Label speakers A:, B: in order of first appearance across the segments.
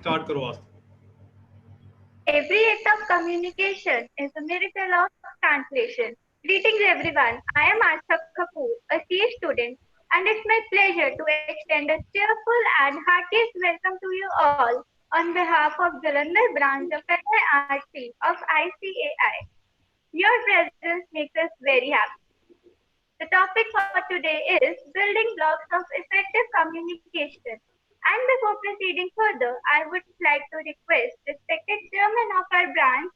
A: Start करो आज।
B: Every act of communication is a miracle of translation. Greetings everyone. I am Asha Kapoor, a CA student, and it's my pleasure to extend a cheerful and heartiest welcome to you all on behalf of Jalandhar branch of FLUENCY of ICAI. Your presence makes us very happy. The topic for today is building blocks of effective communication. And before proceeding further, I would like to request respected chairman of our branch,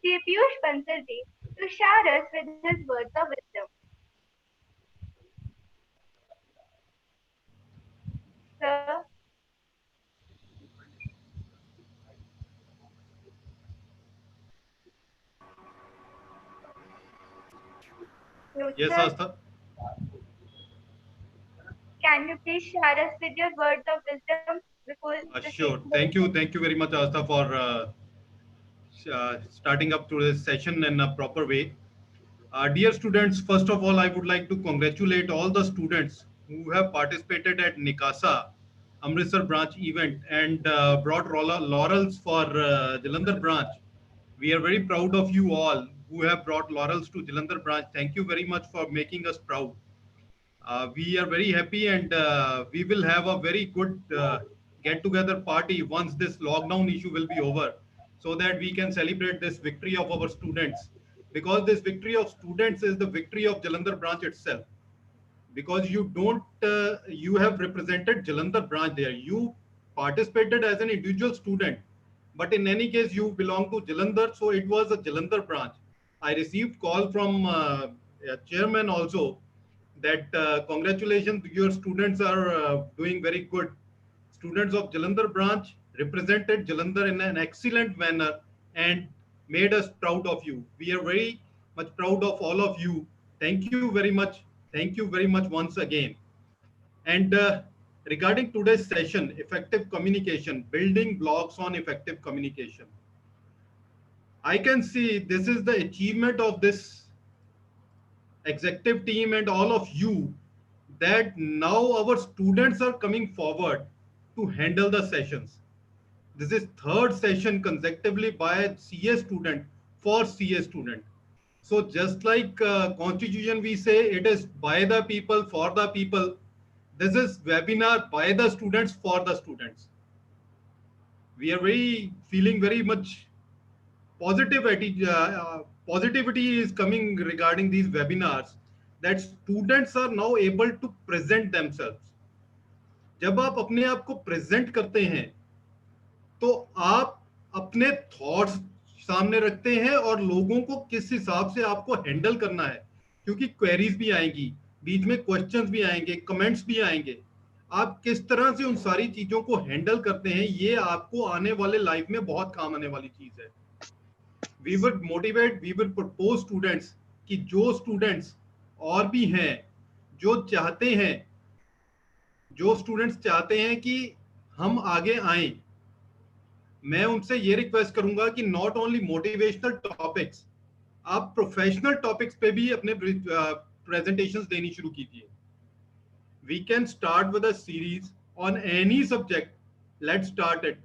B: Chief Piyush Bansalji, to share us with his words of wisdom. Sir, you
A: Yes,
B: sir,
A: Astha.
B: can you please share us with your words of wisdom before
A: Sure.
B: proceeding
A: Thank
B: further?
A: you. Thank you very much, Astha, for starting up today's session in a proper way. Dear students, first of all, I would like to congratulate all the students who have participated at Nikasa Amritsar branch event and brought laurels for Jalandhar branch. We are very proud of you all who have brought laurels to Jalandhar branch. Thank you very much for making us proud. We are very happy and we will have a very good get together party once this lockdown issue will be over so that we can celebrate this victory of our students, because this victory of students is the victory of Jalandhar branch itself, because you don't you have represented Jalandhar branch there. You participated as an individual student, but in any case you belong to Jalandhar, so it was a Jalandhar branch. I received call from chairman also that congratulations, your students are doing very good. Students of Jalandhar branch represented Jalandhar in an excellent manner and made us proud of you. We are very much proud of all of you. Thank you very much. Thank you very much once again. And regarding today's session, effective communication, building blocks on effective communication. I can see this is the achievement of this executive team and all of you, that now our students are coming forward to handle the sessions. This is third session consecutively by a CA student for CA student. So just like constitution, we say it is by the people for the people. This is webinar by the students for the students. We are very feeling very much positivity is coming regarding these webinars, that students are now able to present themselves. जब आप अपने आप को present करते हैं तो आप अपने थॉट्स सामने रखते हैं और लोगों को किस हिसाब से आपको हैंडल करना है, क्योंकि क्वेरीज भी आएंगी, बीच में क्वेश्चंस भी आएंगे, कमेंट्स भी आएंगे। आप किस तरह से उन सारी चीजों को हैंडल करते हैं, ये आपको आने वाले लाइफ में बहुत काम आने वाली चीज है। We would motivate, we would propose students कि जो स्टूडेंट्स और भी हैं जो चाहते हैं, जो स्टूडेंट्स चाहते हैं कि हम आगे आए, मैं उनसे ये रिक्वेस्ट करूंगा कि नॉट ओनली मोटिवेशनल टॉपिक्स, आप प्रोफेशनल टॉपिक्स पे भी अपने प्रेजेंटेशंस देनी शुरू कीजिए। We can start with a series on any subject, let's start it,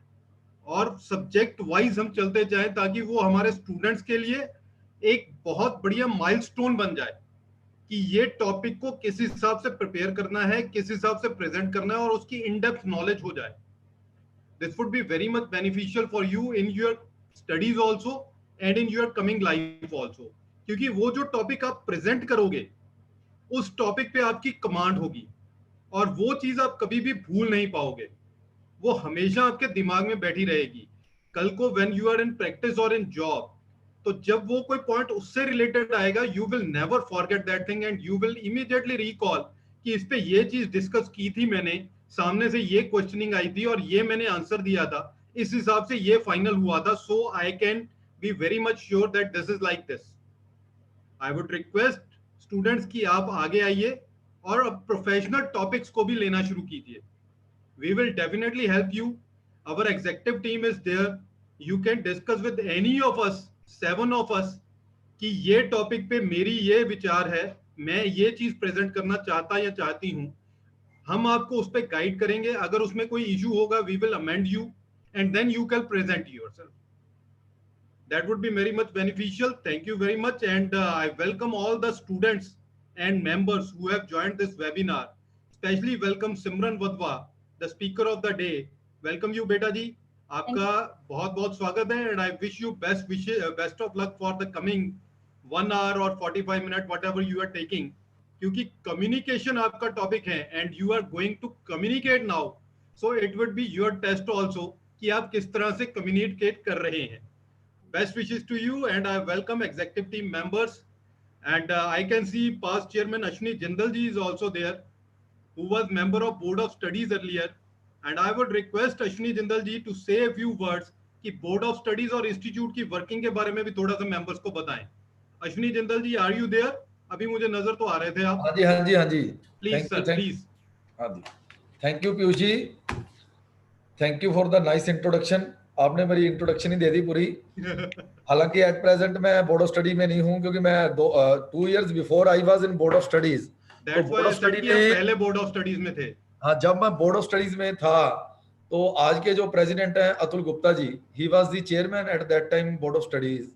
A: और सब्जेक्ट वाइज हम चलते जाएं ताकि वो हमारे स्टूडेंट्स के लिए एक बहुत बढ़िया माइलस्टोन बन जाए कि ये टॉपिक को किस हिसाब से प्रिपेयर करना है, किस हिसाब से प्रेजेंट करना है, और उसकी इन डेप्थ नॉलेज हो जाए। This would be very much beneficial for you in your studies also and in your coming life also, क्योंकि वो जो टॉपिक आप प्रेजेंट करोगे उस टॉपिक पे आपकी कमांड होगी और वो चीज आप कभी भी भूल नहीं पाओगे, वो हमेशा आपके दिमाग में बैठी रहेगी। कल को when you are in practice और इन जॉब, तो जब वो कोई पॉइंट उससे रिलेटेड आएगा, you will never forget that thing and you will immediately recall कि इस पे ये चीज डिस्कस की थी मैंने, सामने से ये क्वेश्चनिंग आई थी और ये मैंने आंसर दिया था, इस हिसाब से ये फाइनल हुआ था, so I can be very much sure that this is like this. I would request students कि आप आगे आइए और अब प्रोफेशनल टॉपिक्स को भी लेना शुरू कीजिए। We will definitely help you. Our executive team is there. You can discuss with any of us, 7 of us, कि ये टॉपिक पे मेरी ये विचार है, मैं ये चीज प्रेजेंट करना चाहता या चाहती हूँ। हम आपको उस पर गाइड करेंगे, अगर उसमें कोई इशू होगा we will amend you, and then you can present yourself. That would be very much beneficial. Thank you very much. And I welcome all the students and members who have joined this webinar. Especially welcome Simran Wadhwa, the speaker of the day. Welcome you, beta ji.
B: Thank
A: आपका बहुत बहुत स्वागत है, and I wish you best of luck for the coming 1 hour or 45 minutes, whatever you are taking. क्योंकि communication आपका topic है, and you are going to communicate now. So it would be your test also कि आप किस तरह से communicate कर रहे हैं. Best wishes to you, and I welcome executive team members. And I can see past chairman Ashni Jindal ji is also there, who was member of board of studies earlier. And I would request Ashni Jindal ji to say a few words कि board of studies और institute की working के बारे में भी थोड़ा सा members को बताएं. Ashni Jindal ji, are you there? अभी मुझे नजर तो आ रहे थे आप.
C: हाँ जी, हाँ जी, हाँ जी.
A: Please sir, please.
C: हाँ जी. Thank you Piyush ji. Thank you for the nice introduction. आपने मेरी इंट्रोडक्शन ही दे दी पूरी. हालांकि एट प्रेजेंट मैं बोर्ड ऑफ स्टडी में नहीं हूं, क्योंकि मैं 2 years before I was in board of studies.
A: तो बोर्ड ऑफ स्टडी में पहले बोर्ड ऑफ स्टडीज में थे.
C: हाँ, जब मैं बोर्ड ऑफ स्टडीज में था तो आज के जो प्रेसिडेंट हैं Atul Gupta ji, he was the chairman at that time board of studies.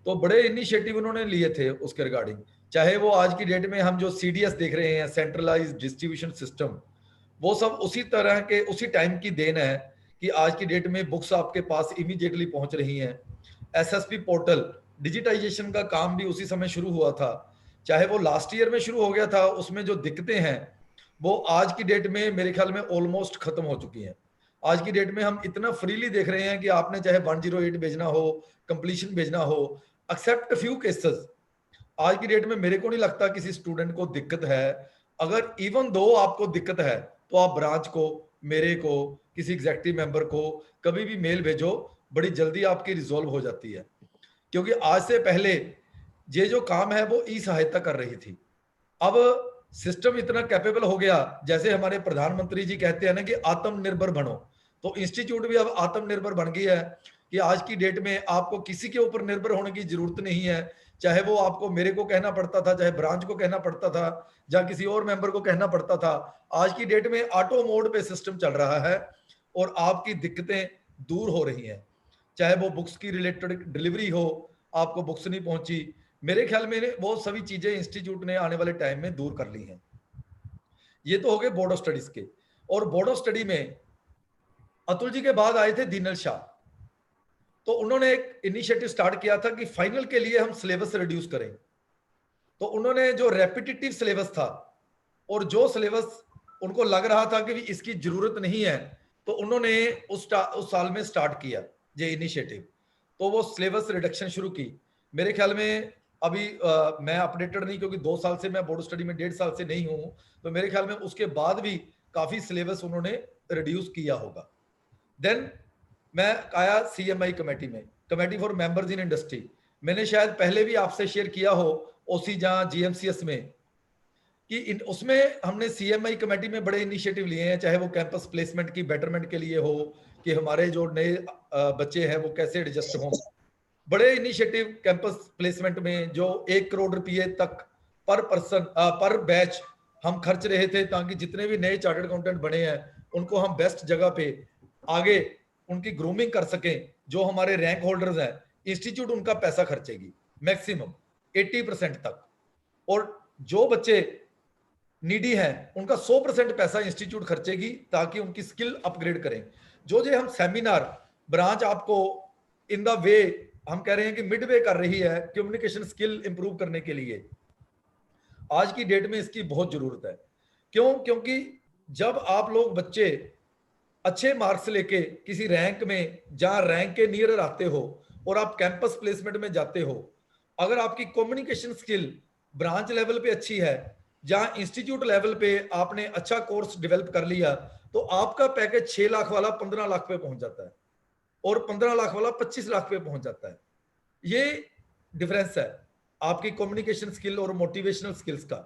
C: तो बड़े इनिशिएटिव उन्होंने लिए थे उसके रिगार्डिंग. चाहे वो आज की डेट में हम जो सीडीएस देख रहे हैं, सेंट्रलाइज्ड डिस्ट्रीब्यूशन सिस्टम, वो सब उसी तरह के उसी टाइम की देन है कि आज की डेट में बुक्स आपके पास इमीडिएटली पहुंच रही हैं. एसएसपी पोर्टल डिजिटाइजेशन का काम भी उसी समय शुरू हुआ था. चाहे वो लास्ट ईयर में शुरू हो गया था, उसमें जो दिक्कतें हैं वो आज की डेट में मेरे ख्याल में ऑलमोस्ट खत्म हो चुकी हैं. आज की डेट में हम इतना फ्रीली देख रहे हैं कि आपने चाहे 108 भेजना हो, कंप्लीशन भेजना हो, एक्सेप्ट फ्यू केसेस. आज की डेट में मेरे को नहीं लगता किसी स्टूडेंट को दिक्कत है. अगर इवन दो आपको दिक्कत है तो आप ब्रांच को, मेरे को, किसी एग्जीक्यूटिव मेंबर को कभी भी मेल भेजो, बड़ी जल्दी आपकी रिजॉल्व हो जाती है. क्योंकि आज से पहले ये जो काम है वो ई सहायता कर रही थी. अब सिस्टम इतना कैपेबल हो गया, जैसे हमारे प्रधानमंत्री जी कहते हैं ना कि आत्मनिर्भर बनो, तो इंस्टीट्यूट भी अब आत्मनिर्भर बन गई है कि आज की डेट में आपको किसी के ऊपर निर्भर होने की जरूरत नहीं है. चाहे वो आपको मेरे को कहना पड़ता था, चाहे ब्रांच को कहना पड़ता था, या किसी और मेंबर को कहना पड़ता था. आज की डेट में ऑटो मोड पे सिस्टम चल रहा है और आपकी दिक्कतें दूर हो रही हैं. चाहे वो बुक्स की रिलेटेड डिलीवरी हो, आपको बुक्स नहीं पहुंची, मेरे ख्याल में वो सभी चीजें इंस्टीट्यूट ने आने वाले टाइम में दूर कर ली हैं. ये तो हो गए बोर्ड ऑफ स्टडीज के. और बोर्ड ऑफ स्टडी में अतुल जी के बाद आए थे दीनल शाह. तो उन्होंने एक इनिशिएटिव स्टार्ट किया था कि फाइनल के लिए हम सिलेबस रिड्यूस करें. तो उन्होंने जो रेपिटेटिव सिलेबस था और जो सिलेबस उनको लग रहा था कि इसकी जरूरत नहीं है, तो उन्होंने उस साल में स्टार्ट किया ये इनिशिएटिव. तो वो सिलेबस रिडक्शन शुरू की. मेरे ख्याल में अभी मैं अपडेटेड नहीं, क्योंकि 2 साल से मैं बोर्ड स्टडी में 1.5 साल से नहीं हूं, तो मेरे ख्याल में उसके बाद भी काफी सिलेबस उन्होंने रिड्यूस किया होगा. देन मैं आया सीएमआई कमेटी में, committee for members in industry. मैंने शायद पहले भी आपसे शेयर किया हो ओसी जहां जीएमसीएस में, कि उसमें हमने सीएमआई कमेटी में बड़े इनिशिएटिव लिए हैं. चाहे वो कैंपस प्लेसमेंट की बेटरमेंट के लिए हो, कि हमारे जो नए बच्चे हैं वो कैसे एडजस्ट हों. बड़े इनिशिएटिव कैंपस प्लेसमेंट में जो 1 करोड़ रुपये तक पर पर्सन पर बैच हम खर्च रहे थे, ताकि जितने भी नए चार्टर्ड अकाउंटेंट बने हैं उनको हम बेस्ट जगह पे आगे उनकी ग्रूमिंग कर सकें. जो हमारे रैंक होल्डर्स हैं, इंस्टीट्यूट उनका पैसा खर्चेगी मैक्सिमम 80% तक, और जो बच्चे नीडी हैं उनका 100% पैसा इंस्टीट्यूट खर्चेगी, ताकि उनकी स्किल अपग्रेड करें. जो हम सेमिनार ब्रांच आपको इन द वे हम कह रहे हैं कि मिड वे कर रही है कम्युनिकेशन स्किल इंप्रूव करने के लिए, आज की डेट में इसकी बहुत जरूरत है. क्यों? क्योंकि जब आप लोग बच्चे अच्छे मार्क्स लेके किसी रैंक में, जहां रैंक के नियर आते हो और आप कैंपस प्लेसमेंट में जाते हो, अगर आपकी कम्युनिकेशन स्किल ब्रांच लेवल पे अच्छी है, जहां इंस्टीट्यूट लेवल पे आपने अच्छा कोर्स डेवलप कर लिया, तो आपका पैकेज 6 लाख वाला 15 लाख पे पहुंच जाता है और 15 लाख वाला 25 लाख पे पहुंच जाता है. ये डिफरेंस है आपकी कम्युनिकेशन स्किल और मोटिवेशनल स्किल्स का.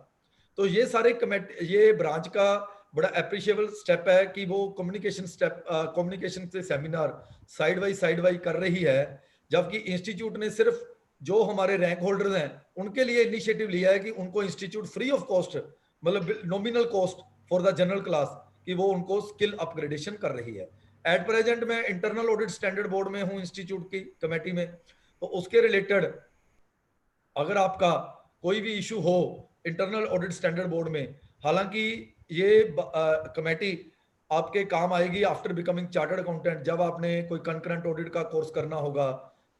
C: तो ये सारे ये ब्रांच का बड़ा अप्रिशिएबल स्टेप है कि वो कम्युनिकेशन से सेमिनार साइड बाई कर रही है, जबकि इंस्टीट्यूट ने सिर्फ जो हमारे रैंक होल्डर्स हैं उनके लिए इनिशिएटिव लिया है कि उनको इंस्टीट्यूट फ्री ऑफ कॉस्ट, मतलब nominal cost for the general class, कि वो उनको स्किल अपग्रेडेशन कर रही है. एट प्रेजेंट मैं इंटरनल ऑडिट स्टैंडर्ड बोर्ड में हूँ इंस्टीट्यूट की कमेटी में, तो उसके रिलेटेड अगर आपका कोई भी इशू हो इंटरनल ऑडिट स्टैंडर्ड बोर्ड में, हालांकि ये कमेटी आपके काम आएगी आफ्टर बिकमिंग चार्टर्ड अकाउंटेंट, जब आपने कोई कंकरेंट ऑडिट का कोर्स करना होगा,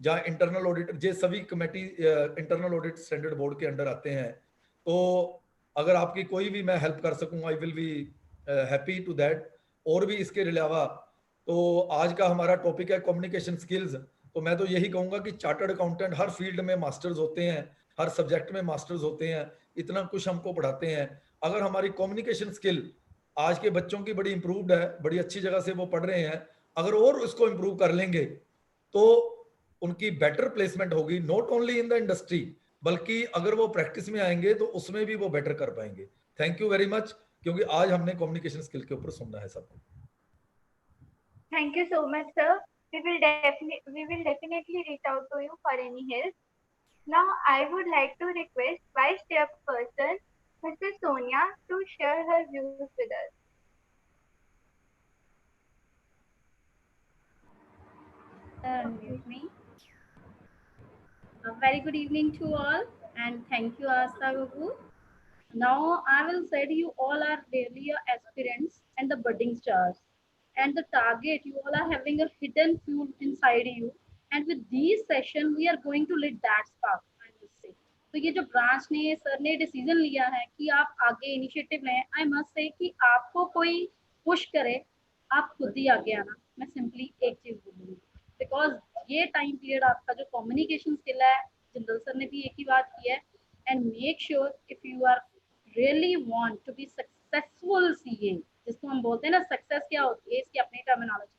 C: जहाँ इंटरनल ऑडिट, ये सभी committee internal audit standard board के अंडर आते हैं। तो अगर आपकी कोई भी मैं हेल्प कर सकूं, I will be happy to that. और भी इसके अलावा, तो आज का हमारा टॉपिक है कम्युनिकेशन स्किल्स, तो मैं तो यही कहूंगा कि चार्टर्ड अकाउंटेंट हर फील्ड में मास्टर्स होते हैं, हर सब्जेक्ट में मास्टर्स होते हैं, इतना कुछ हमको पढ़ाते हैं। अगर हमारी कम्युनिकेशन स्किल आज के बच्चों की बड़ी इंप्रूव्ड है, बड़ी अच्छी जगह से वो पढ़ रहे हैं, अगर और उसको इंप्रूव कर लेंगे तो उनकी बेटर प्लेसमेंट होगी, not only in the industry, बल्कि अगर वो प्रैक्टिस में आएंगे तो उसमें भी वो बेटर कर पाएंगे। थैंक यू वेरी मच, क्योंकि आज हमने कम्युनिकेशन स्किल के ऊपर सुनना है सबको।
B: Thank you so much, sir. We will definitely reach out to you for any help. Now, I would like to request Vice Chairperson, Mrs. Sonia, to share her views with us.
D: Unmute me. A very good evening to all, and thank you, Asta Babu. Now, I will say to you all are really your aspirants and the budding stars. And the target, you all are having a hidden fuel inside you. And with these session, we are going to lit that spark, I must say. तो ये जो branch ने sir ने decision लिया है कि आप आगे इनिशिएटिव लें, आई मस्ट से कि आपको कोई पुश करे, आप खुद ही आगे आना। मैं सिंपली एक चीज बोलूंगी, बिकॉज ये टाइम पीरियड आपका जो कम्युनिकेशन स्किल है, जिंदल सर ने भी एक ही बात की है, and make sure if you are really want to be successful CA, जिसको हम बोलते हैं ना सक्सेस क्या होती है इसकी अपनी terminology,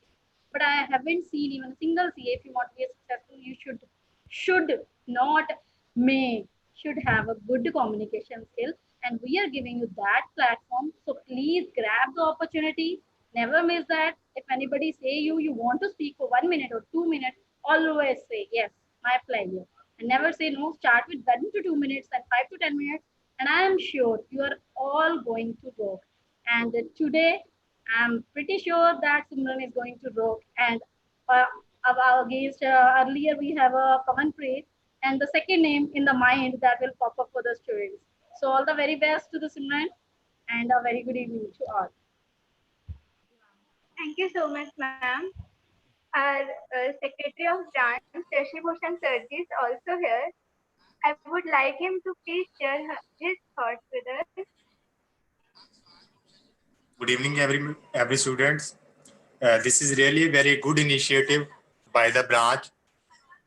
D: but I haven't seen even a single CA. If you want to be successful, you should not may should have a good communication skill, and we are giving you that platform. So please grab the opportunity. Never miss that. If anybody say you want to speak for 1 minute or 2 minutes, always say yes, my pleasure, and never say no. Start with 1 to 2 minutes and 5 to 10 minutes, and I am sure you are all going to work. And today I'm pretty sure that Simran is going to rock. And against earlier we have a common phrase and the second name in the mind that will pop up for the students. So all the very best to the Simran and a very good evening to all.
B: Thank you so much, ma'am. Our Secretary of Branch, Shashi Bhushan Sarji, is also here. I would like him to please share his thoughts with us.
E: Good evening, every students. This is really a very good initiative by the branch,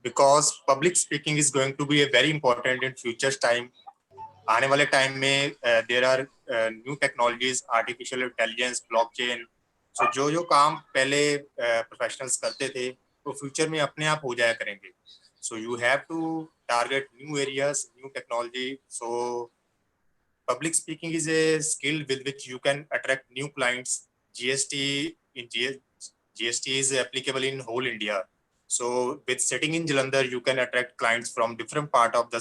E: because public speaking is going to be a very important in future time. आने वाले time में there are new technologies, artificial intelligence, blockchain. So जो काम पहले professionals करते थे, वो future में अपने आप हो जाया करेंगे. So you have to target new areas, new technology. So public speaking is a skill with which you can attract new clients. GST is applicable in whole India. So with sitting in Jalandhar, you can attract clients from different part of the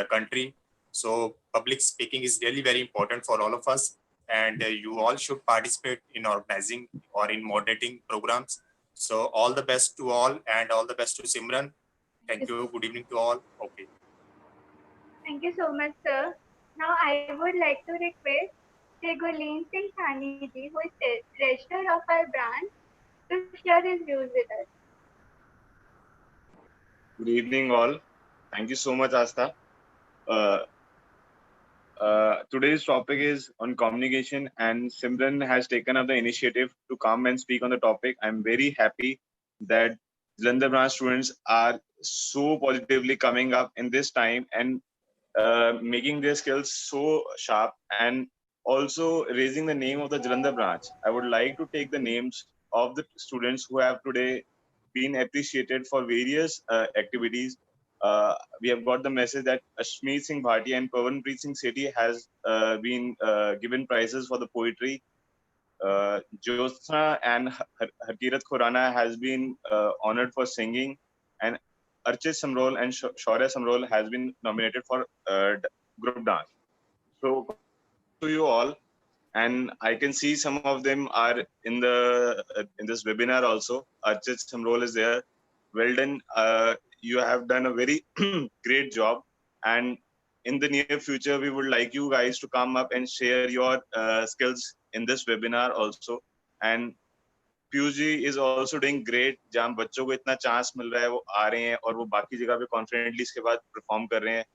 E: country. So public speaking is really very important for all of us, and you all should participate in organizing or in moderating programs. So all the best to all, and all the best to Simran. Thank you. Good evening to all. Okay.
B: Thank you so much, sir. Now I would like to request Sri Gurleen Singh Thani ji, who is the treasurer of our branch, to share his views with us.
F: Good evening, all. Thank you so much, Asta. Today's topic is on communication, and Simran has taken up the initiative to come and speak on the topic. I'm very happy that Jalandhar branch students are so positively coming up in this time and making their skills so sharp, and also raising the name of the Jalandhar branch. I would like to take the names of the students who have today been appreciated for various activities. We have got the message that Ashmeet Singh Bhatia and Pavanpreet Singh Sethi has been given prizes for the poetry. Jyotsna and Harkirat Khurana has been honored for singing, and Archit Samrol and Shaurya Samrol has been nominated for group dance. So to you all, and I can see some of them are in this webinar also. Archit's role is there. Well done. You have done a very great job, and in the near future, we would like you guys to come up and share your skills in this webinar also. And Piyush ji is also doing great. जहाँ बच्चों को इतना chance मिल रहा है, वो आ रहे हैं और वो बाकी जगह पे कॉन्फिडेंटली इसके बाद परफॉर्म कर रहे हैं.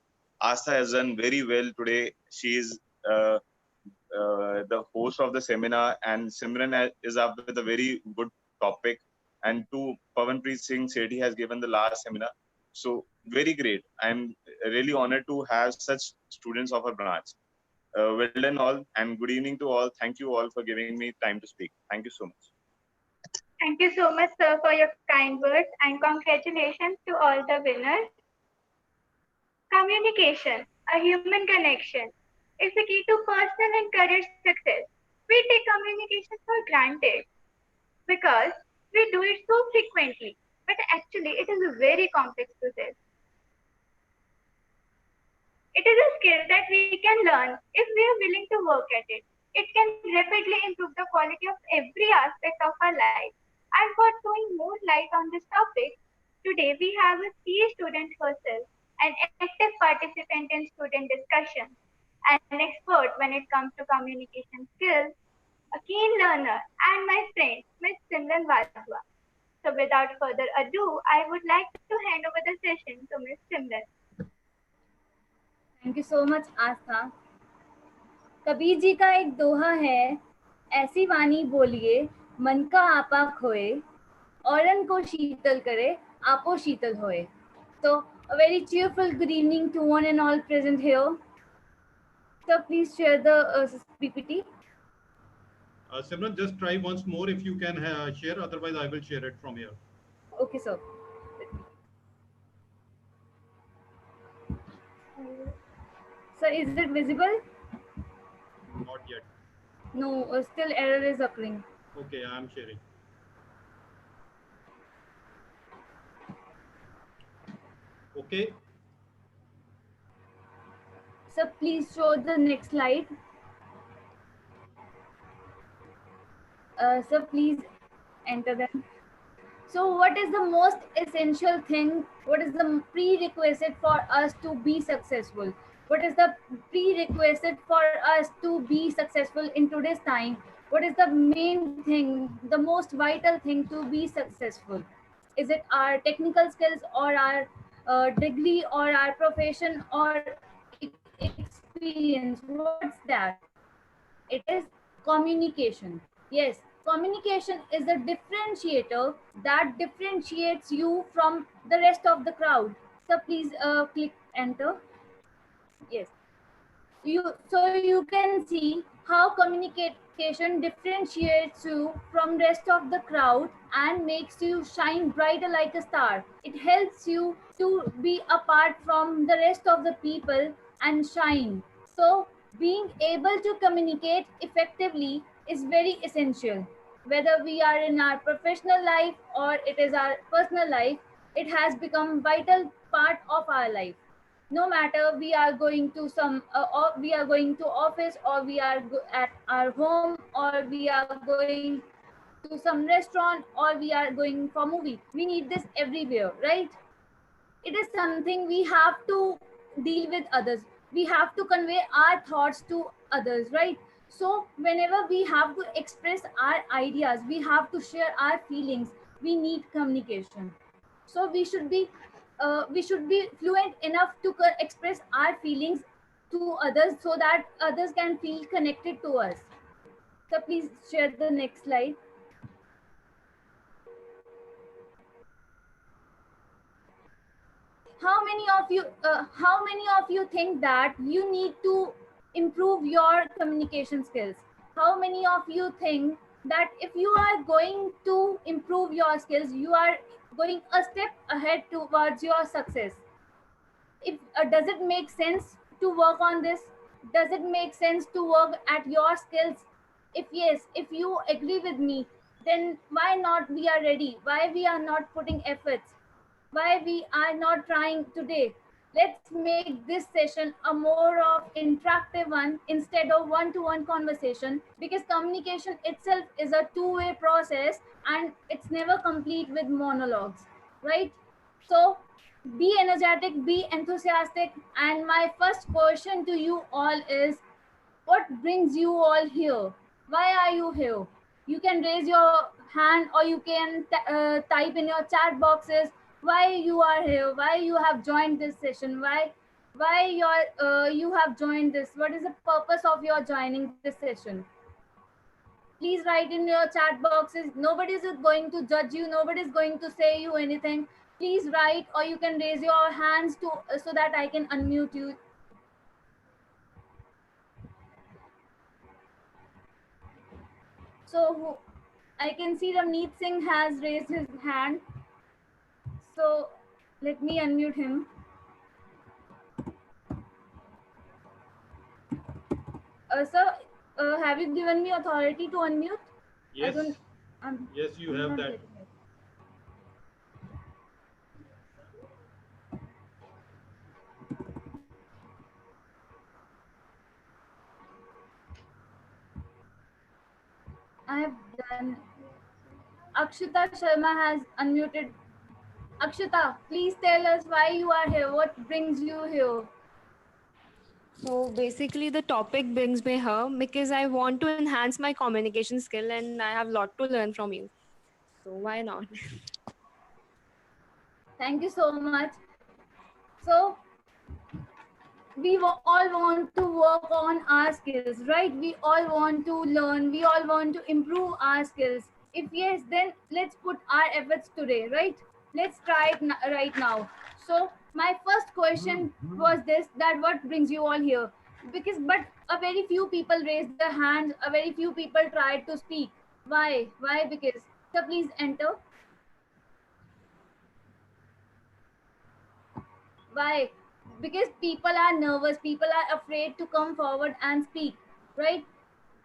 F: Asta has done very well today. She is the host of the seminar, and Simran is up with a very good topic. And to Pavanpreet Singh Sethi has given the last seminar. So very great. I'm really honored to have such students of our branch. Well done all, and good evening to all. Thank you all for giving me time to speak. Thank you so much.
B: Thank you so much, sir, for your kind words, and congratulations to all the winners. Communication, a human connection, is the key to personal and career success. We take communication for granted because we do it so frequently, but actually it is a very complex process. It is a skill that we can learn if we are willing to work at it. It can rapidly improve the quality of every aspect of our life. And for throwing more light on this topic, today we have a CA student herself, an active participant in student discussion, an expert when it comes to communication skills, a keen learner, and my friend, Ms. Simran Wadhwa. So without further ado, I would like to hand over the session to Ms. Simran.
G: Thank you so much Aastha. Kabir ji का एक दोहा है, ऐसी वाणी बोलिए मन का आपा खोए, औरन को शीतल करे आपो शीतल होए. So a very cheerful good evening to one and all present here. So please share the PPT.
A: Simran, just try once more if you can share, otherwise I will share it from here.
G: Okay, sir. So is it visible?
A: Not yet.
G: No, still error is occurring.
A: Okay, I am sharing. Okay.
G: So please show the next slide. So please enter them. So what is the most essential thing? What is the prerequisite for us to be successful? What is the prerequisite for us to be successful in today's time? What is the main thing, the most vital thing to be successful? Is it our technical skills or our degree or our profession or experience? What's that? It is communication. Yes, communication is a differentiator that differentiates you from the rest of the crowd. So please click enter. Yes. So you can see how communication differentiates you from rest of the crowd and makes you shine brighter like a star. It helps you to be apart from the rest of the people and shine. So being able to communicate effectively is very essential. Whether we are in our professional life or it is our personal life, it has become vital part of our life. No matter we are going to or we are going to office, or we are at our home, or we are going to some restaurant, or we are going for movie, we need this everywhere, right? It is something we have to deal with others. We have to convey our thoughts to others, right? So whenever we have to express our ideas, we have to share our feelings, we need communication. So we should be fluent enough to express our feelings to others so that others can feel connected to us. So please share the next slide. How many of you think that you need to improve your communication skills? How many of you think that if you are going to improve your skills, you are going a step ahead towards your success? If does it make sense to work on this? Does it make sense to work at your skills? If yes, if you agree with me, then why not we are ready? Why we are not putting efforts? Why we are not trying today? Let's make this session a more of interactive one instead of one-to-one conversation, because communication itself is a two-way process and it's never complete with monologues, right? So be energetic, be enthusiastic, and my first question to you all is, what brings you all here? Why are you here? You can raise your hand or you can type in your chat boxes why you are here, why you have joined this session, you have joined this, what is the purpose of your joining this session. Please write in your chat boxes. Nobody is going to judge you, nobody is going to say you anything. Please write, or you can raise your hands to so that I can unmute you. So I can see Ramneet Singh has raised his hand. So let me unmute him. Sir, have you given me authority to unmute?
A: Yes.
G: I'm
A: You
G: I'm
A: have
G: not
A: that.
G: getting it. I have done. Akshita Sharma has unmuted. Akshita, please tell us why you are here. What brings you here?
H: So basically, the topic brings me here because I want to enhance my communication skill and I have a lot to learn from you. So why not?
G: Thank you so much. So we all want to work on our skills, right? We all want to learn, we all want to improve our skills. If yes, then let's put our efforts today, right? Let's try it right now. So my first question was this, that what brings you all here? Because but a very few people raised their hands, a very few people tried to speak. Why? Because, so please enter. Why? Because people are nervous, people are afraid to come forward and speak, right?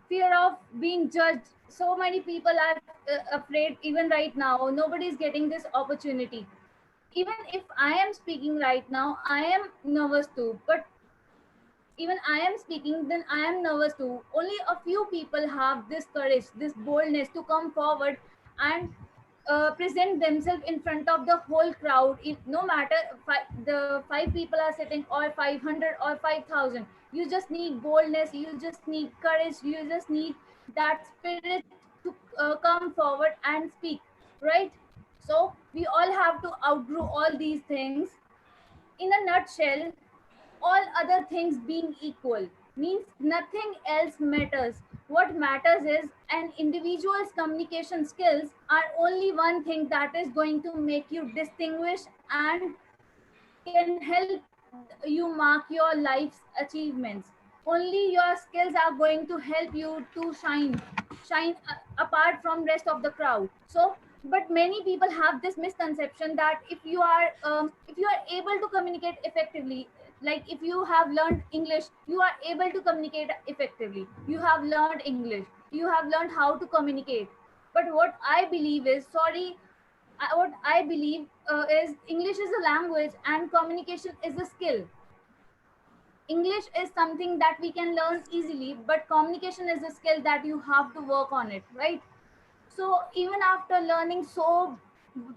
G: Fear of being judged. So many people are afraid even right now. Nobody is getting this opportunity. Even if I am speaking right now, I am nervous too. But even I am speaking, then I am nervous too. Only a few people have this courage, this boldness to come forward and present themselves in front of the whole crowd. If no matter the five people are sitting or 500 or 5,000, you just need boldness, you just need courage, you just need that spirit to come forward and speak, right? So we all have to outgrow all these things. In a nutshell, all other things being equal means nothing else matters. What matters is an individual's communication skills are only one thing that is going to make you distinguish and can help you mark your life's achievements. Only your skills are going to help you to shine apart from rest of the crowd. So but many people have this misconception that if you are able to communicate effectively, like if you have learned English, you are able to communicate effectively. You have learned English, you have learned how to communicate. But what I believe is, what I believe is English is a language and communication is a skill. English is something that we can learn easily, but communication is a skill that you have to work on it, right? So even after learning so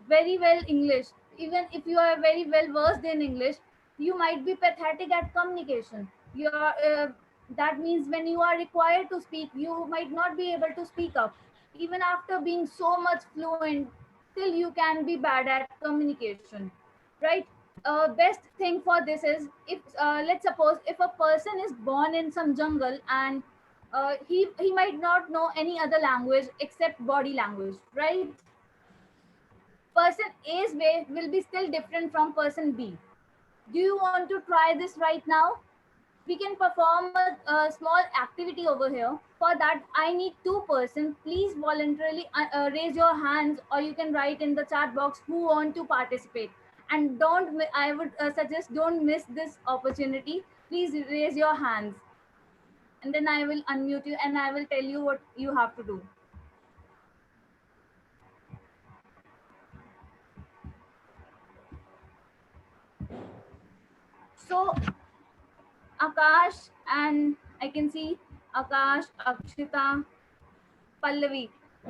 G: very well English, even if you are very well versed in English, you might be pathetic at communication. That means when you are required to speak, you might not be able to speak up. Even after being so much fluent, still you can be bad at communication, right? Best thing for this is, if let's suppose if a person is born in some jungle and he might not know any other language except body language, right? Person A's way will be still different from person B. Do you want to try this right now? We can perform a small activity over here. For that, I need two persons. Please voluntarily raise your hands, or you can write in the chat box who want to participate. And I would suggest don't miss this opportunity. Please raise your hands. And then I will unmute you and I will tell you what you have to do. So Akash, and I can see Akash, Akshita, Pallavi.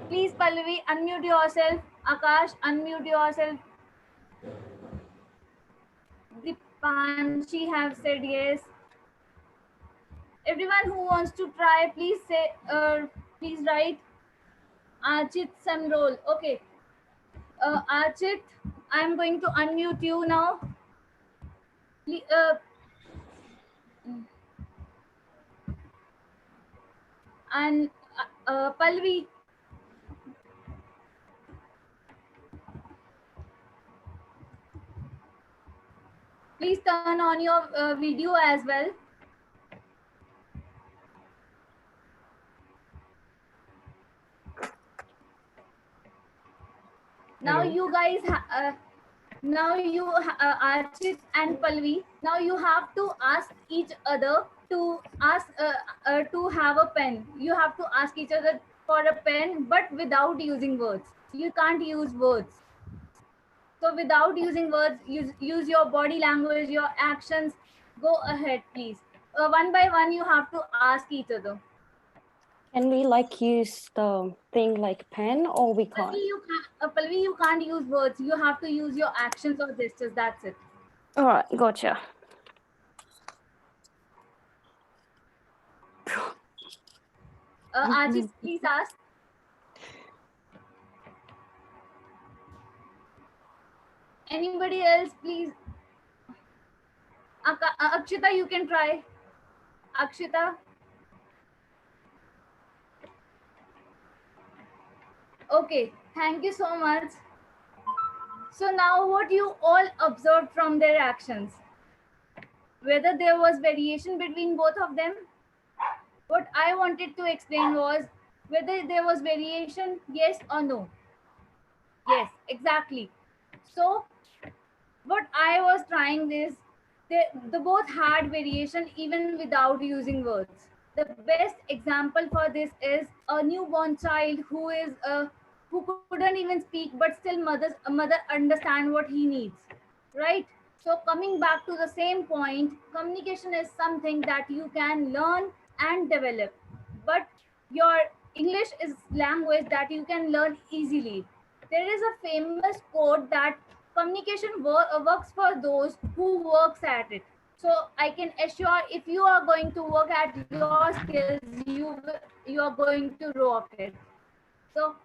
G: Please, Pallavi, unmute yourself. Akash, unmute yourself. Dipanshi have said yes. Everyone who wants to try, please say, please write. Archit Samrol. Okay. Archit, I'm going to unmute you now. And Pallavi, please turn on your video as well. Now you guys, Archit and Pallavi, now you have to ask each other to ask to have a pen. You have to ask each other for a pen, but without using words. You can't use words. So without using words, use your body language, your actions. Go ahead, please. One by one, you have to ask each other.
I: Can we like use the thing like pen, or we can't?
G: Pallavi, you can't use words. You have to use your actions or gestures. That's it.
I: All right, gotcha.
G: Archit, please ask. Anybody else, please? Akshita, you can try. Akshita. Okay, thank you so much. So now what you all observed from their actions? Whether there was variation between both of them? What I wanted to explain was whether there was variation, yes or no. Yes, exactly. So what I was trying is the both had variation even without using words. The best example for this is a newborn child who is who couldn't even speak, but still mother understand what he needs, right? So coming back to the same point, communication is something that you can learn and develop, but your English is language that you can learn easily. There is a famous quote that communication works for those who works at it. So I can assure, if you are going to work at your skills, you are going to rock it. So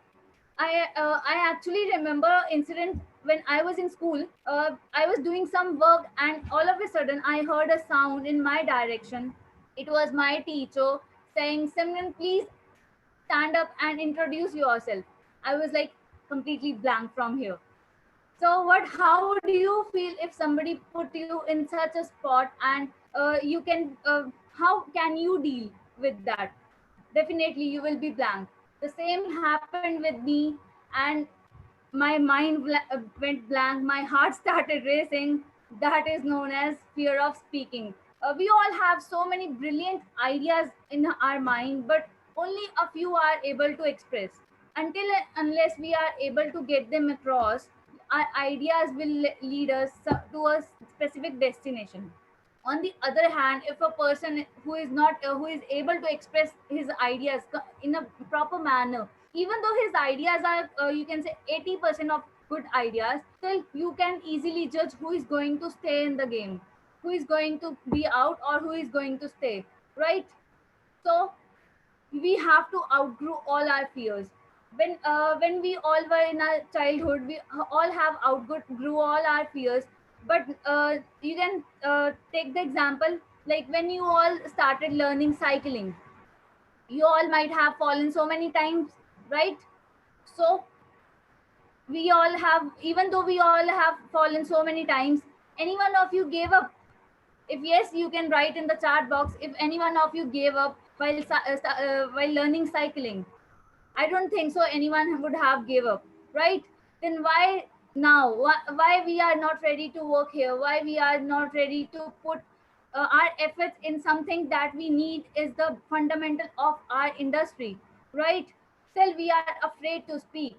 G: I actually remember incident when I was in school. I was doing some work, and all of a sudden I heard a sound in my direction. It was my teacher saying, "Simran, please stand up and introduce yourself." I was like completely blank from here. So how do you feel if somebody put you in such a spot, and how can you deal with that? Definitely you will be blank. The same happened with me, and my mind went blank. My heart started racing. That is known as fear of speaking. We all have so many brilliant ideas in our mind, but only a few are able to express. Unless we are able to get them across, our ideas will lead us to a specific destination. On the other hand, if a person who is not who is able to express his ideas in a proper manner, even though his ideas are you can say 80% of good ideas, still you can easily judge who is going to stay in the game, who is going to be out, or who is going to stay, right? So we have to outgrow all our fears. When we all were in our childhood, we all have outgrew all our fears. But you can take the example, like when you all started learning cycling, you all might have fallen so many times, right? So we all have, even though we all have fallen so many times, any one of you gave up? If yes, you can write in the chat box if any one of you gave up while learning cycling. I don't think so anyone would have gave up, right? Then why now? Why we are not ready to work here? Why we are not ready to put our efforts in something that we need is the fundamental of our industry, right? Still we are afraid to speak.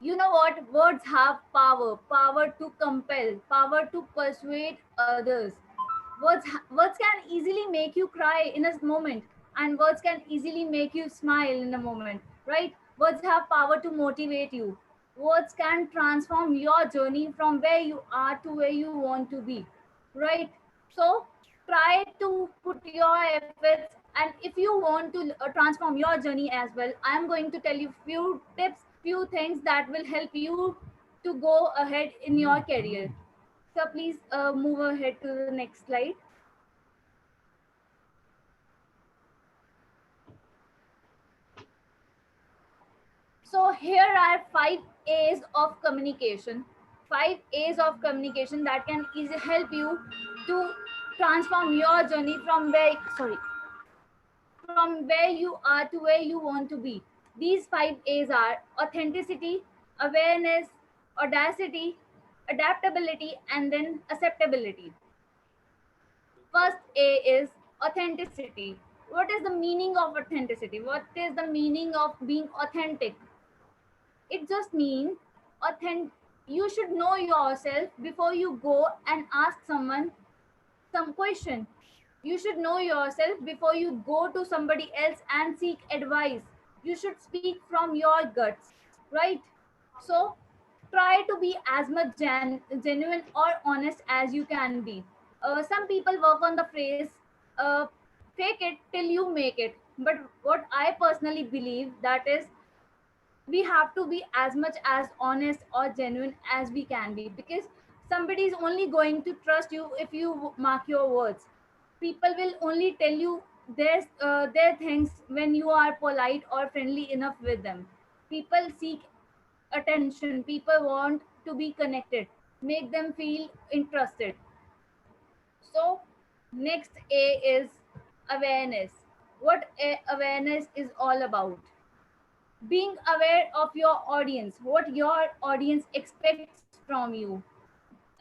G: You know what? Words have power, power to compel, power to persuade others. Words can easily make you cry in a moment, and words can easily make you smile in a moment, right? Words have power to motivate you. Words can transform your journey from where you are to where you want to be, right? So try to put your efforts, and if you want to transform your journey as well, I am going to tell you few tips, few things that will help you to go ahead in your career. So please move ahead to the next slide. So here are 5 A's of communication. 5 A's of communication that can easily help you to transform your journey from where you are to where you want to be. These 5 A's are authenticity, awareness, audacity, adaptability, and then acceptability. First A is authenticity. What is the meaning of authenticity? What is the meaning of being authentic? It just means you should know yourself before you go and ask someone some question. You should know yourself before you go to somebody else and seek advice. You should speak from your guts, right? So try to be as much genuine or honest as you can be. Some people work on the phrase, uh, fake it till you make it. But what I personally believe that is, we have to be as much as honest or genuine as we can be, because somebody is only going to trust you if you mark your words. People will only tell you their things when you are polite or friendly enough with them. People seek attention, people want to be connected, make them feel interested. So next A is awareness. What awareness is all about: being aware of your audience, what your audience expects from you.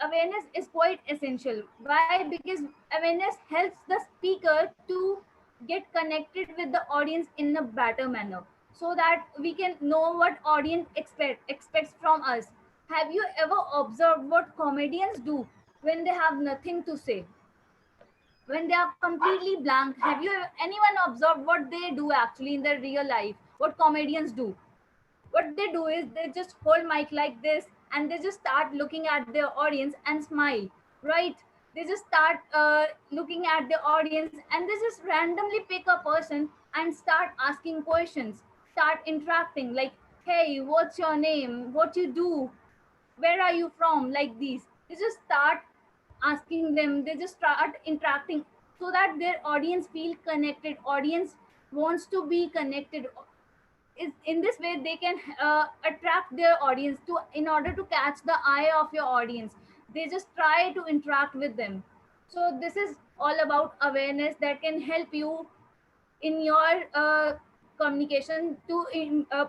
G: Awareness is quite essential. Why? Because awareness helps the speaker to get connected with the audience in a better manner, so that we can know what audience expects from us. Have you ever observed what comedians do when they have nothing to say, when they are completely blank? Have you anyone observed what they do actually in their real life, what comedians do? What they do is they just hold mic like this, and they just start looking at their audience and smile, right? They just start looking at the audience, and they just randomly pick a person and start asking questions, start interacting like, hey, what's your name, what you do, where are you from, like these. They just start asking them, they just start interacting, so that their audience feel connected, audience wants to be connected. Is in this way they can attract their audience to, in order to catch the eye of your audience, they just try to interact with them. So this is all about awareness that can help you in your communication to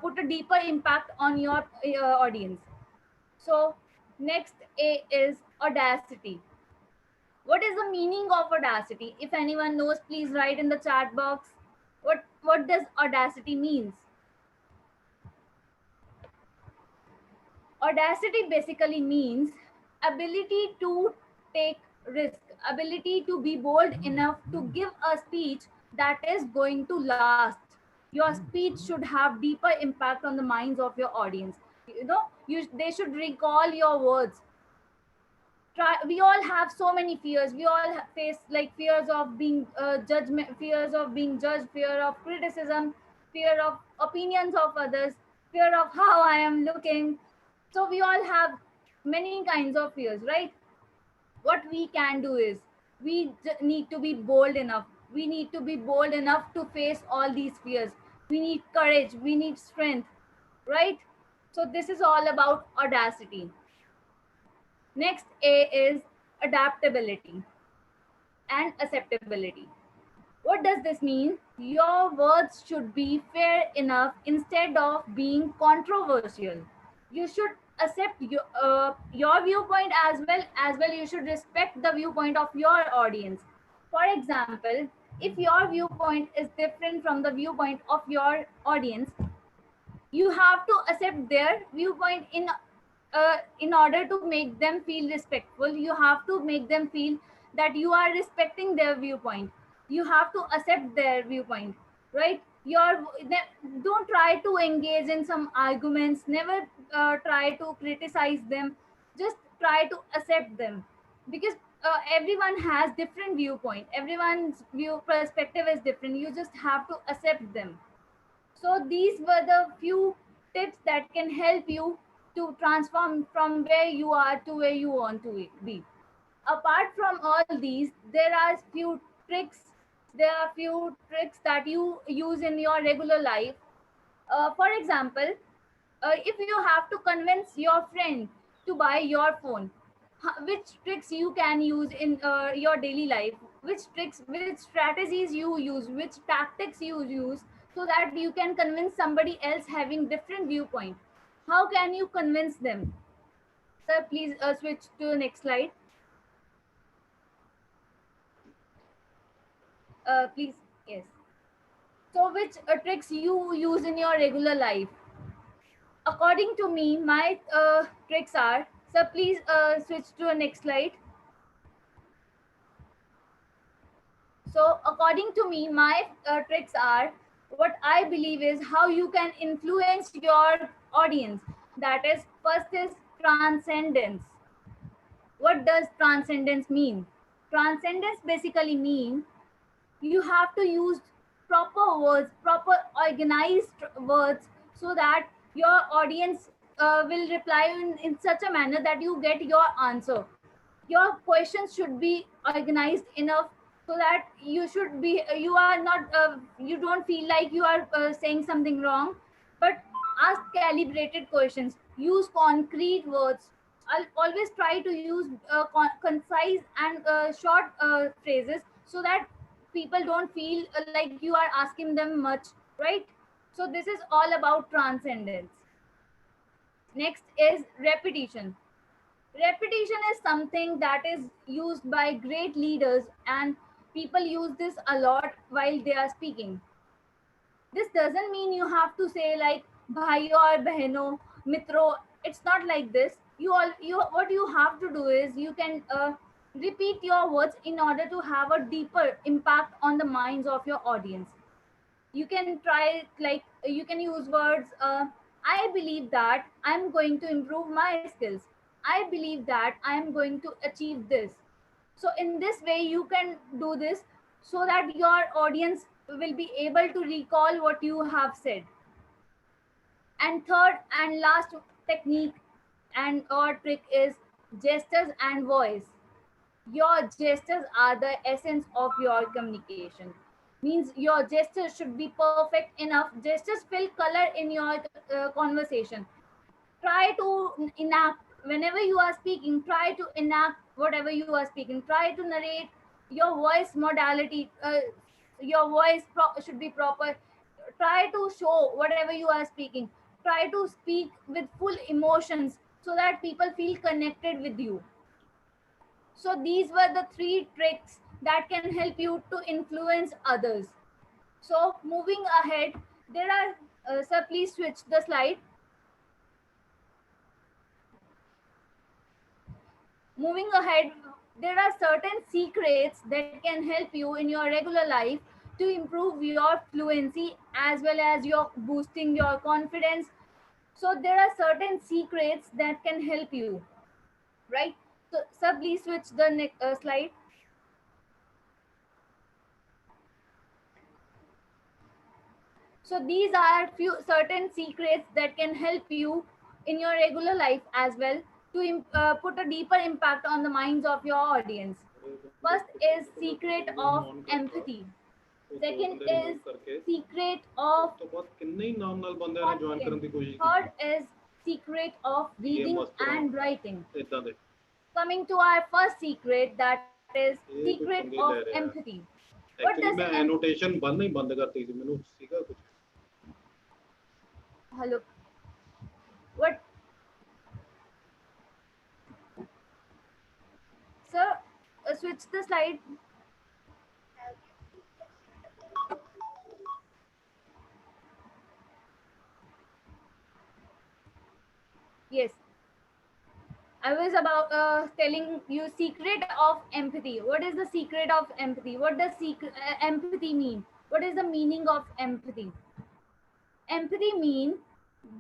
G: put a deeper impact on your audience. So next A is audacity. What is the meaning of audacity? If anyone knows, please write in the chat box. What does audacity means? Audacity basically means ability to take risk, ability to be bold enough to give a speech that is going to last. Your speech should have deeper impact on the minds of your audience. They should recall your words. We all have so many fears. We all face like fears of being judgment, fears of being judged, fear of criticism, fear of opinions of others, fear of how I am looking. So we all have many kinds of fears, right? What we can do is need to be bold enough. We need to be bold enough to face all these fears. We need courage, we need strength, right? So this is all about audacity. Next A is adaptability and acceptability. What does this mean? Your words should be fair enough instead of being controversial. You should accept your viewpoint as well. You should respect the viewpoint of your audience. For example, if your viewpoint is different from the viewpoint of your audience, You have to accept their viewpoint in order to make them feel respectful. You have to make them feel that you are respecting their viewpoint. You have to accept their viewpoint, right? Don't try to engage in some arguments. Never try to criticize them. Just try to accept them, because everyone has different viewpoint. Everyone's view perspective is different. You just have to accept them. So these were the few tips that can help you to transform from where you are to where you want to be. Apart from all these, there are few tricks. There are few tricks that you use in your regular life. For example, if you have to convince your friend to buy your phone, which tricks you can use in your daily life, which tricks, which strategies you use, which tactics you use, so that you can convince somebody else having different viewpoint. How can you convince them? Sir, please switch to the next slide. Please, yes. So which tricks you use in your regular life? According to me, my tricks are, so please switch to the next slide. So according to me, my tricks are, what I believe is how you can influence your audience. That is, first is transcendence. What does transcendence mean? Transcendence basically mean you have to use proper words, proper organized words, so that your audience will reply in such a manner that you get your answer. Your questions should be organized enough so that you should be, you are not, you don't feel like you are saying something wrong, but ask calibrated questions, use concrete words. I'll always try to use concise and short phrases, so that people don't feel like you are asking them much, right? So this is all about transcendence. Next is repetition. Repetition is something that is used by great leaders, and people use this a lot while they are speaking. This doesn't mean you have to say like bhaiyo or behno, mitro. It's not like this. You what you have to do is you can repeat your words in order to have a deeper impact on the minds of your audience. You can try, like, you can use words, I believe that I'm going to improve my skills. I believe that I'm going to achieve this. So in this way you can do this, so that your audience will be able to recall what you have said. And third and last technique and or trick is gestures and voice. Your gestures are the essence of your communication. Means your gestures should be perfect enough. Gestures fill color in your conversation. Try to enact whenever you are speaking. Try to enact whatever you are speaking. Try to narrate your voice modality. Your voice should be proper. Try to show whatever you are speaking. Try to speak with full emotions, so that people feel connected with you. So these were the 3 tricks that can help you to influence others. So moving ahead, there are, sir, please switch the slide. Moving ahead, there are certain secrets that can help you in your regular life to improve your fluency, as well as your boosting your confidence. So there are certain secrets that can help you, right? So sir, please switch the next slide. So these are few certain secrets that can help you in your regular life as well, to put a deeper impact on the minds of your audience. First is secret of empathy. Second is secret of confidence. Third is secret of reading and writing. Coming to our first secret, that is secret of empathy. What does
A: actually मैं annotation बंद नहीं बंद करती थी मैंने सीखा कुछ
G: hello what sir, switch the slide. Yes, I was about telling you secret of empathy. What is the secret of empathy? What does empathy mean? What is the meaning of empathy? Empathy means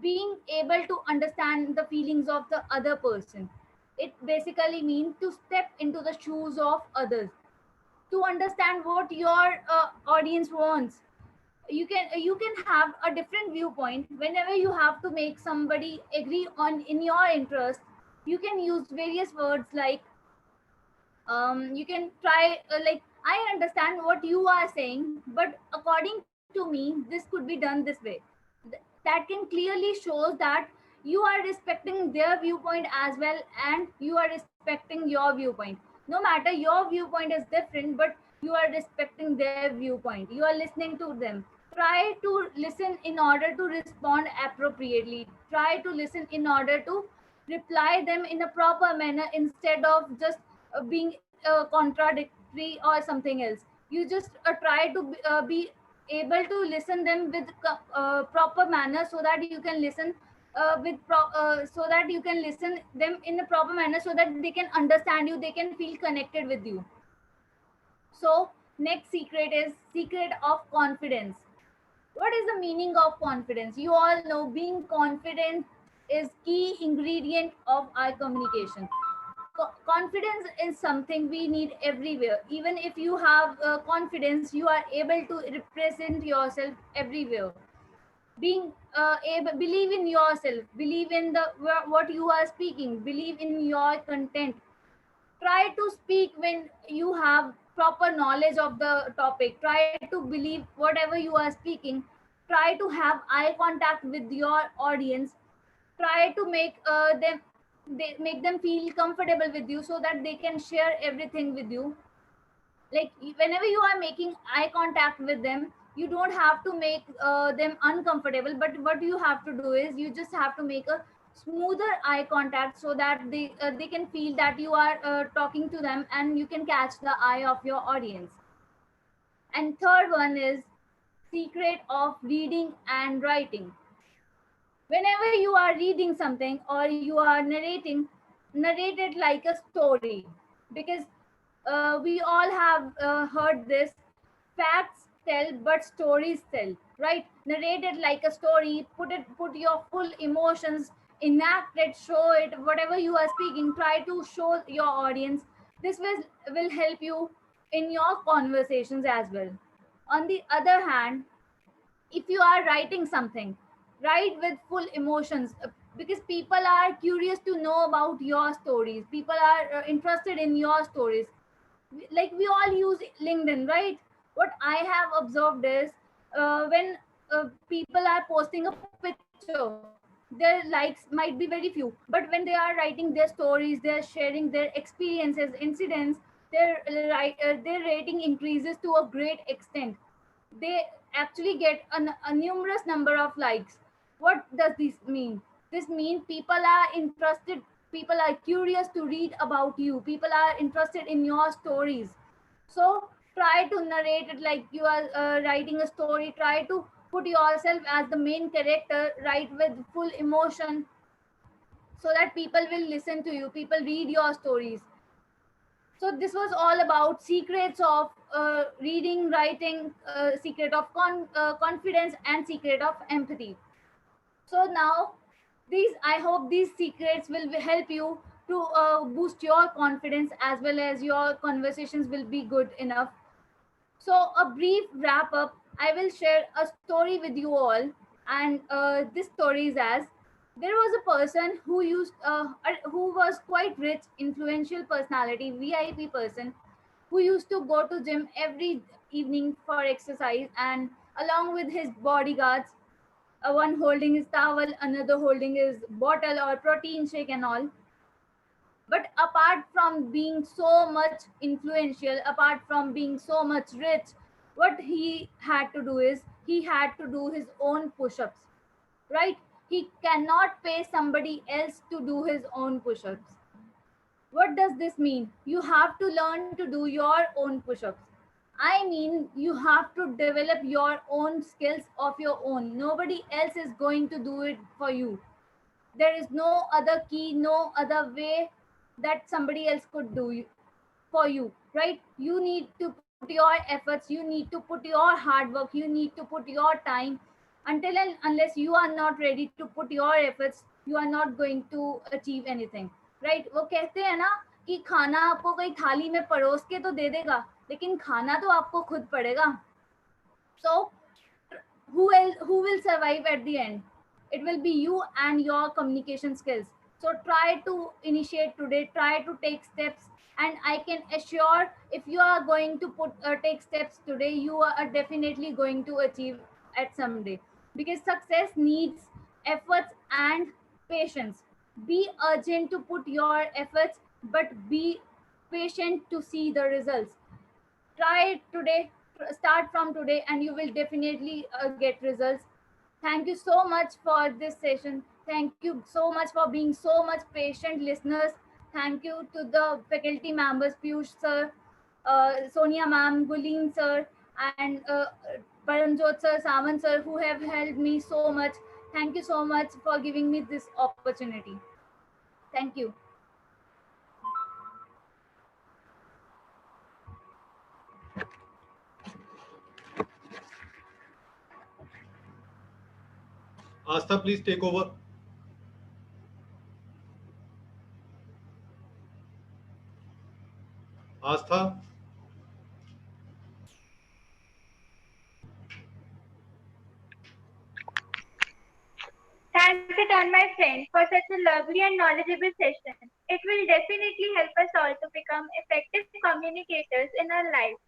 G: being able to understand the feelings of the other person. It basically means to step into the shoes of others, to understand what your audience wants. You can have a different viewpoint. Whenever you have to make somebody agree on in your interest, you can use various words like you can try like, I understand what you are saying, but according to me this could be done this way. That can clearly shows that you are respecting their viewpoint as well, and you are respecting your viewpoint. No matter your viewpoint is different, but you are respecting their viewpoint, you are listening to them. Try to listen in order to respond appropriately. Try to listen in order to reply them in a proper manner, instead of just being contradictory or something else. You just try to be able to listen them with proper manner, so that you can listen so that you can listen them in a proper manner, so that they can understand you, they can feel connected with you. So next secret is secret of confidence. What is the meaning of confidence? You all know being confident is key ingredient of our communication. Confidence is something we need everywhere. Even if you have confidence, you are able to represent yourself everywhere. Being able, believe in yourself, believe in the what you are speaking, believe in your content. Try to speak when you have proper knowledge of the topic. Try to believe whatever you are speaking. Try to have eye contact with your audience. Try to make them feel comfortable with you, so that they can share everything with you. Like, whenever you are making eye contact with them, you don't have to make them uncomfortable, but what you have to do is you just have to make a smoother eye contact, so that they can feel that you are talking to them, and you can catch the eye of your audience. And third one is secret of reading and writing. Whenever you are reading something or you are narrating, narrate it like a story. Because we all have heard this: facts tell but stories tell, right? Narrate it like a story. Put your full emotions, enact it, show it. Whatever you are speaking, try to show your audience. This will help you in your conversations as well. On the other hand, if you are writing something, write with full emotions, because people are curious to know about your stories. People are interested in your stories. Like, we all use LinkedIn, right? What I have observed is when people are posting a picture, their likes might be very few, but when they are writing their stories, they're sharing their experiences, incidents, their rating increases to a great extent. They actually get a numerous number of likes. What does this mean? This means people are interested, people are curious to read about you, people are interested in your stories. So try to narrate it like you are writing a story. Try to put yourself as the main character, write with full emotion, so that people will listen to you, people read your stories. So this was all about secrets of reading, writing, secret of confidence, and secret of empathy. So now, I hope these secrets will help you to boost your confidence, as well as your conversations will be good enough. So a brief wrap up, I will share a story with you all. And this story is as: there was a person who was quite rich, influential personality, VIP person, who used to go to gym every evening for exercise, and along with his bodyguards, one holding his towel, another holding his bottle or protein shake and all. But apart from being so much influential, apart from being so much rich, what he had to do is he had to do his own push-ups, right? He cannot pay somebody else to do his own push-ups. What does this mean? You have to learn to do your own push-ups. I mean, you have to develop your own skills of your own. Nobody else is going to do it for you. There is no other key, no other way that somebody else could do for you, right? You need to put your efforts, you need to put your hard work, you need to put your time. Until and unless you are not ready to put your efforts, you are not going to achieve anything, right? वो कहते हैं ना कि खाना आपको कोई थाली में परोस के तो दे देगा, लेकिन खाना तो आपको खुद पड़ेगा. So who will survive at the end? It will be you and your communication skills. So try to initiate today, try to take steps, and I can assure if you are going to take steps today, you are definitely going to achieve at some day, because success needs efforts and patience. Be urgent to put your efforts, but be patient to see the results. Try it today, start from today, and you will definitely get results. Thank you so much for this session. Thank you so much for being so much patient listeners. Thank you to the faculty members, Piyush sir, Sonia ma'am, Guleen sir, and Paramjot sir, Sawan sir, who have helped me so much. Thank you so much for giving me this opportunity. Thank you.
A: Astha, please take over. Astha.
B: Thanks a ton, my friend, for such a lovely and knowledgeable session. It will definitely help us all to become effective communicators in our lives.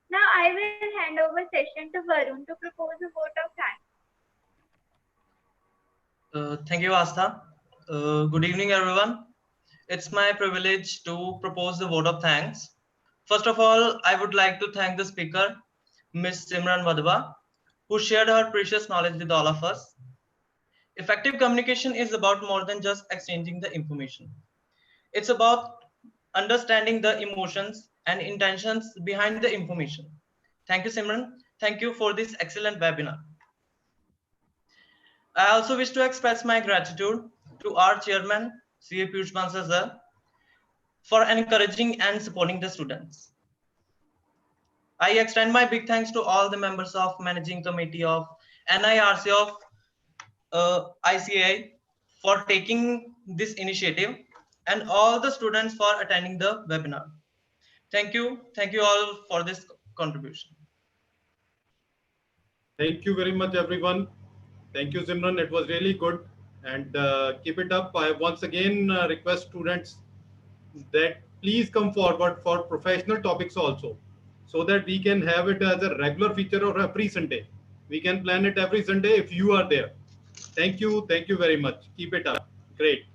B: Now I will hand over session to Varun to propose a vote of thanks.
J: Thank you, Astha. Good evening, everyone. It's my privilege to propose the vote of thanks. First of all, I would like to thank the speaker, Ms. Simran Wadhwa, who shared her precious knowledge with all of us. Effective communication is about more than just exchanging the information. It's about understanding the emotions and intentions behind the information. Thank you, Simran. Thank you for this excellent webinar. I also wish to express my gratitude to our chairman, C.A. Piyush Bansal sir, for encouraging and supporting the students. I extend my big thanks to all the members of Managing Committee of NIRC of ICAI for taking this initiative, and all the students for attending the webinar. Thank you all for this contribution.
A: Thank you very much, everyone. Thank you, Simran. It was really good, and keep it up. I once again request students that please come forward for professional topics also, so that we can have it as a regular feature or every Sunday. We can plan it every Sunday if you are there. Thank you very much. Keep it up. Great.